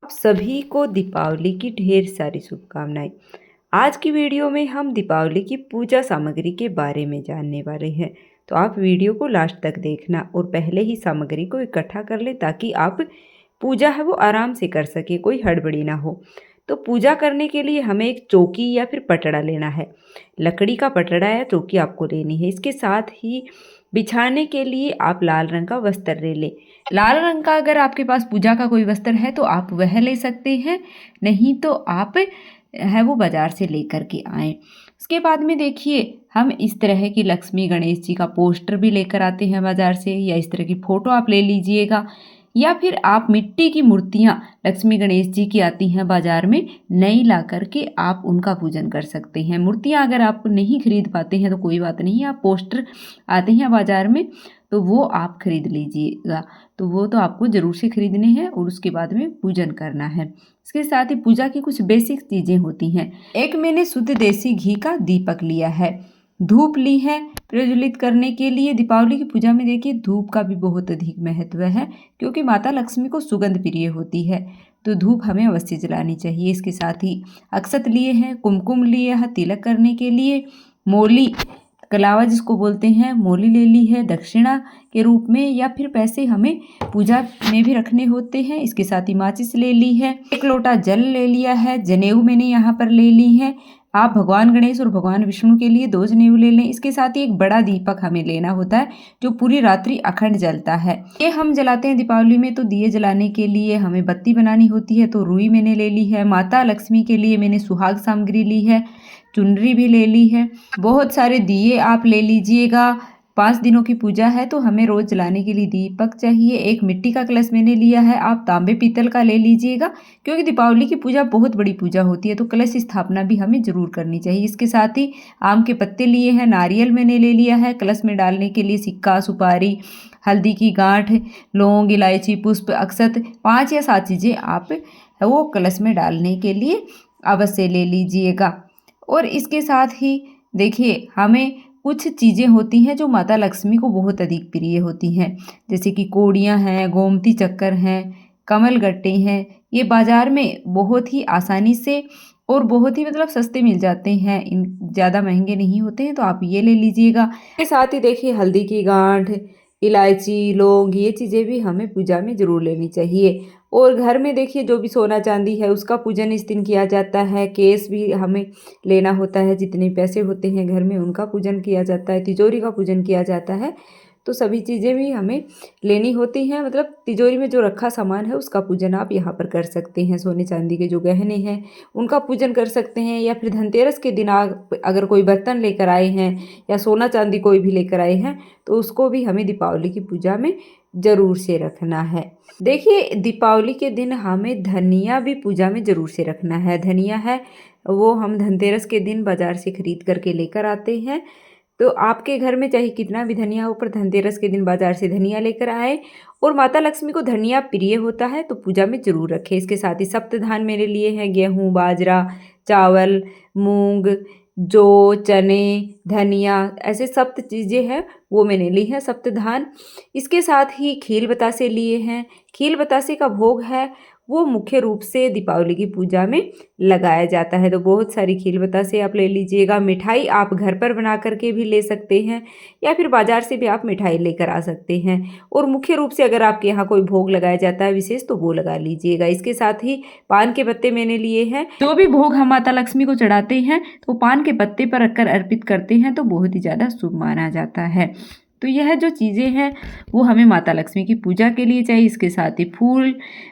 सभी को दीपावली की ढेर सारी शुभकामनाएं। आज की वीडियो में हम दीपावली की पूजा सामग्री के बारे में जानने वाले हैं। तो आप वीडियो को लास्ट तक देखना और पहले ही सामग्री को इकट्ठा कर लें ताकि आप पूजा है वो आराम से कर सके, कोई हड़बड़ी ना हो। तो पूजा करने के लिए हमें एक चौकी या फिर पटड़ा लेना है। लकड़ी का पटड़ा या चौकी आपको लेनी है। इसके साथ ही बिछाने के लिए आप लाल रंग का वस्त्र ले लें। लाल रंग का अगर आपके पास पूजा का कोई वस्त्र है तो आप वह ले सकते हैं, नहीं तो आप है वो बाजार से लेकर के आएँ। उसके बाद में देखिए, हम इस तरह की लक्ष्मी गणेश जी का पोस्टर भी लेकर आते हैं बाजार से, या इस तरह की फ़ोटो आप ले लीजिएगा, या फिर आप मिट्टी की मूर्तियाँ लक्ष्मी गणेश जी की आती हैं बाजार में, नई ला करके आप उनका पूजन कर सकते हैं। मूर्तियाँ अगर आप नहीं खरीद पाते हैं तो कोई बात नहीं, आप पोस्टर आते हैं बाजार में तो वो आप खरीद लीजिएगा। तो वो तो आपको ज़रूर से खरीदने हैं और उसके बाद में पूजन करना है। इसके साथ ही पूजा की कुछ बेसिक चीज़ें होती हैं। एक मैंने शुद्ध देसी घी का दीपक लिया है, धूप ली है प्रज्वलित करने के लिए। दीपावली की पूजा में देखिए धूप का भी बहुत अधिक महत्व है, क्योंकि माता लक्ष्मी को सुगंध प्रिय होती है, तो धूप हमें अवश्य जलानी चाहिए। इसके साथ ही अक्षत लिए हैं, कुमकुम लिए है तिलक करने के लिए, मोली कलावा जिसको बोलते हैं मोली ले ली है दक्षिणा के रूप में, या फिर पैसे हमें पूजा में भी रखने होते हैं। इसके साथ ही माचिस ले ली है, एक लोटा जल ले लिया है, जनेऊ मैंने यहाँ पर ले ली है। आप भगवान गणेश और भगवान विष्णु के लिए 2 जनेऊ ले लें। इसके साथ ही एक बड़ा दीपक हमें लेना होता है जो पूरी रात्रि अखंड जलता है। ये हम जलाते हैं दीपावली में। तो दिए जलाने के लिए हमें बत्ती बनानी होती है, तो रुई मैंने ले ली है। माता लक्ष्मी के लिए मैंने सुहाग सामग्री ली है, चुनरी भी ले ली है। बहुत सारे दिए आप ले लीजिएगा। 5 दिनों की पूजा है तो हमें रोज़ जलाने के लिए दीपक चाहिए। एक मिट्टी का कलश मैंने लिया है, आप तांबे पीतल का ले लीजिएगा, क्योंकि दीपावली की पूजा बहुत बड़ी पूजा होती है, तो कलश स्थापना भी हमें ज़रूर करनी चाहिए। इसके साथ ही आम के पत्ते लिए हैं, नारियल मैंने ले लिया है, कलश में डालने के लिए सिक्का, सुपारी, हल्दी की गांठ, लौंग, इलायची, पुष्प, अक्षत, 5 या 7 चीज़ें आप वो कलश में डालने के लिए अवश्य ले लीजिएगा। और इसके साथ ही देखिए, हमें कुछ चीज़ें होती हैं जो माता लक्ष्मी को बहुत अधिक प्रिय होती हैं, जैसे कि कोड़ियाँ हैं, गोमती चक्कर हैं, कमल गट्टे हैं। ये बाज़ार में बहुत ही आसानी से और बहुत ही मतलब सस्ते मिल जाते हैं, इन ज़्यादा महंगे नहीं होते हैं, तो आप ये ले लीजिएगा। इसके साथ ही देखिए हल्दी की गांठ, इलायची, लौंग, ये चीज़ें भी हमें पूजा में ज़रूर लेनी चाहिए। और घर में देखिए जो भी सोना चांदी है उसका पूजन इस दिन किया जाता है। केस भी हमें लेना होता है, जितने पैसे होते हैं घर में उनका पूजन किया जाता है, तिजोरी का पूजन किया जाता है। तो सभी चीज़ें भी हमें लेनी होती हैं, मतलब तिजोरी में जो रखा सामान है उसका पूजन आप यहाँ पर कर सकते हैं। सोने चांदी के जो गहने हैं उनका पूजन कर सकते हैं, या फिर धनतेरस के दिन आप अगर कोई बर्तन लेकर आए हैं या सोना चांदी कोई भी लेकर आए हैं तो उसको भी हमें दीपावली की पूजा में ज़रूर से रखना है। देखिए, दीपावली के दिन हमें धनिया भी पूजा में ज़रूर से रखना है। धनिया है वो हम धनतेरस के दिन बाज़ार से खरीद करके लेकर आते हैं। तो आपके घर में चाहे कितना भी धनिया हो, पर धनतेरस के दिन बाज़ार से धनिया लेकर आए। और माता लक्ष्मी को धनिया प्रिय होता है तो पूजा में ज़रूर रखें। इसके साथ ही सप्तधान मेरे लिए हैं, गेहूँ, बाजरा, चावल, मूंग, जौ, चने, धनिया, ऐसे सप्त चीज़ें हैं वो मैंने ली हैं, सप्तधान। इसके साथ ही खील बतासे लिए हैं। खील बतासे का भोग है वो मुख्य रूप से दीपावली की पूजा में लगाया जाता है, तो बहुत सारी खील बतासे आप ले लीजिएगा। मिठाई आप घर पर बना करके भी ले सकते हैं, या फिर बाज़ार से भी आप मिठाई लेकर आ सकते हैं। और मुख्य रूप से अगर आपके यहाँ कोई भोग लगाया जाता है विशेष तो वो लगा लीजिएगा। इसके साथ ही पान के पत्ते मैंने लिए हैं। जो भी भोग हम माता लक्ष्मी को चढ़ाते हैं तो पान के पत्ते पर रखकर अर्पित करते हैं तो बहुत ही ज़्यादा शुभ माना जाता है। तो यह जो चीज़ें हैं वो हमें माता लक्ष्मी की पूजा के लिए चाहिए। इसके साथ ही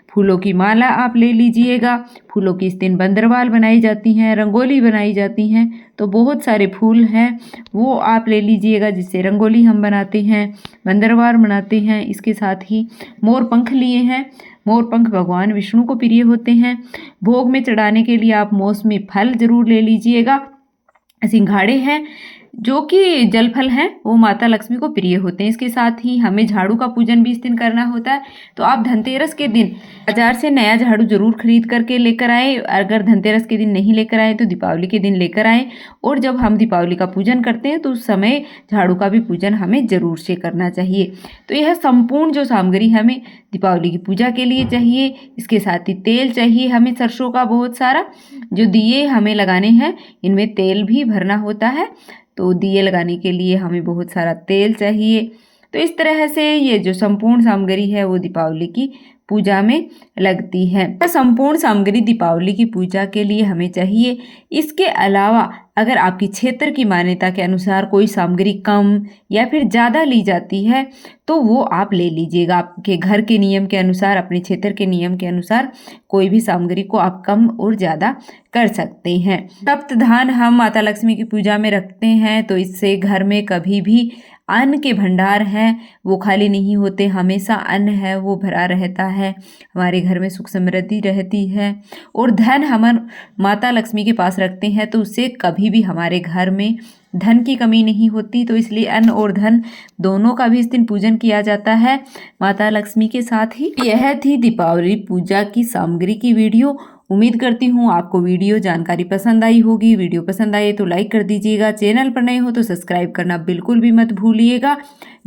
फूलों की माला आप ले लीजिएगा। फूलों की इस दिन बंदरवाल बनाई जाती हैं, रंगोली बनाई जाती हैं, तो बहुत सारे फूल हैं वो आप ले लीजिएगा, जिससे रंगोली हम बनाते हैं, बंदरवाल बनाते हैं। इसके साथ ही मोर पंख लिए हैं। मोर पंख भगवान विष्णु को प्रिय होते हैं। भोग में चढ़ाने के लिए आप मौसमी फल ज़रूर ले लीजिएगा। सिंघाड़े हैं जो कि जल फल हैं वो माता लक्ष्मी को प्रिय होते हैं। इसके साथ ही हमें झाड़ू का पूजन भी इस दिन करना होता है। तो आप धनतेरस के दिन बाजार से नया झाड़ू जरूर खरीद करके लेकर आए। अगर धनतेरस के दिन नहीं लेकर आए तो दीपावली के दिन लेकर आए। और जब हम दीपावली का पूजन करते हैं तो उस समय झाड़ू का भी पूजन हमें जरूर से करना चाहिए। तो यह संपूर्ण जो सामग्री हमें दीपावली की पूजा के लिए चाहिए। इसके साथ ही तेल चाहिए हमें सरसों का बहुत सारा। जो दिए हमें लगाने हैं इनमें तेल भी भरना होता है। तो दिए लगाने के लिए हमें बहुत सारा तेल चाहिए। तो इस तरह से ये जो संपूर्ण सामग्री है वो दीपावली की पूजा में लगती है। संपूर्ण सामग्री दीपावली की पूजा के लिए हमें चाहिए। इसके अलावा अगर आपकी क्षेत्र की मान्यता के अनुसार कोई सामग्री कम या फिर ज़्यादा ली जाती है तो वो आप ले लीजिएगा। आपके घर के नियम के अनुसार, अपने क्षेत्र के नियम के अनुसार कोई भी सामग्री को आप कम और ज़्यादा कर सकते हैं। तप्त धान हम माता लक्ष्मी की पूजा में रखते हैं तो इससे घर में कभी भी अन्न के भंडार हैं वो खाली नहीं होते। हमेशा अन्न है वो भरा रहता है। हमारे घर में सुख समृद्धि रहती है। और धन हम माता लक्ष्मी के पास रखते हैं तो उससे कभी भी हमारे घर में धन की कमी नहीं होती। तो इसलिए अन्न और धन दोनों का भी इस दिन पूजन किया जाता है माता लक्ष्मी के साथ ही। यह थी दीपावली पूजा की सामग्री की वीडियो। उम्मीद करती हूँ आपको वीडियो जानकारी पसंद आई होगी। वीडियो पसंद आए तो लाइक कर दीजिएगा। चैनल पर नए हो तो सब्सक्राइब करना बिल्कुल भी मत भूलिएगा।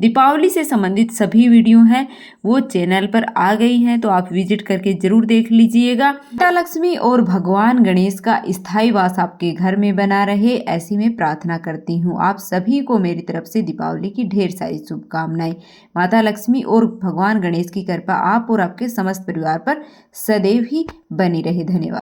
दीपावली से संबंधित सभी वीडियो हैं वो चैनल पर आ गई हैं तो आप विजिट करके जरूर देख लीजिएगा। माता लक्ष्मी और भगवान गणेश का स्थायी वास आपके घर में बना रहे ऐसी मैं प्रार्थना करती हूँ। आप सभी को मेरी तरफ से दीपावली की ढेर सारी शुभकामनाएं। माता लक्ष्मी और भगवान गणेश की कृपा आप और आपके समस्त परिवार पर सदैव ही बनी रहे। धन्यवाद।